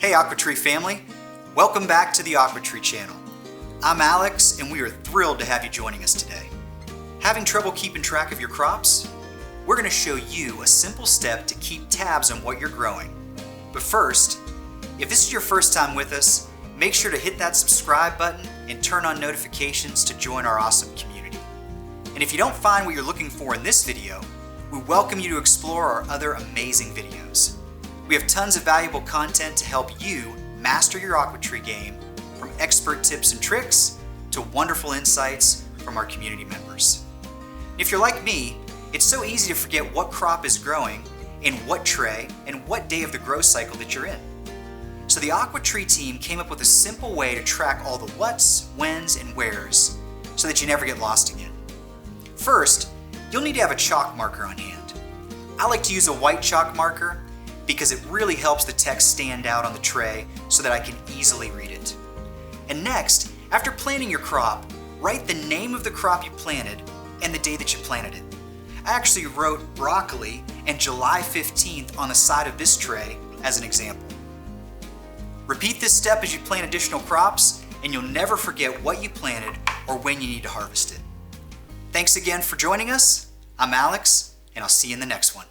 Hey Aquatree family, welcome back to the Aquatree channel. I'm Alex and we are thrilled to have you joining us today. Having trouble keeping track of your crops? We're going to show you a simple step to keep tabs on what you're growing. But first, if this is your first time with us, make sure to hit that subscribe button and turn on notifications to join our awesome community. And if you don't find what you're looking for in this video, we welcome you to explore our other amazing videos. We have tons of valuable content to help you master your Aquatree game, from expert tips and tricks to wonderful insights from our community members. If you're like me, it's so easy to forget what crop is growing, in what tray, and what day of the grow cycle that you're in. So the Aquatree team came up with a simple way to track all the whats, whens, and wheres so that you never get lost again. First, you'll need to have a chalk marker on hand. I like to use a white chalk marker because it really helps the text stand out on the tray so that I can easily read it. And next, after planting your crop, write the name of the crop you planted and the day that you planted it. I actually wrote broccoli and July 15th on the side of this tray as an example. Repeat this step as you plant additional crops, and you'll never forget what you planted or when you need to harvest it. Thanks again for joining us. I'm Alex, and I'll see you in the next one.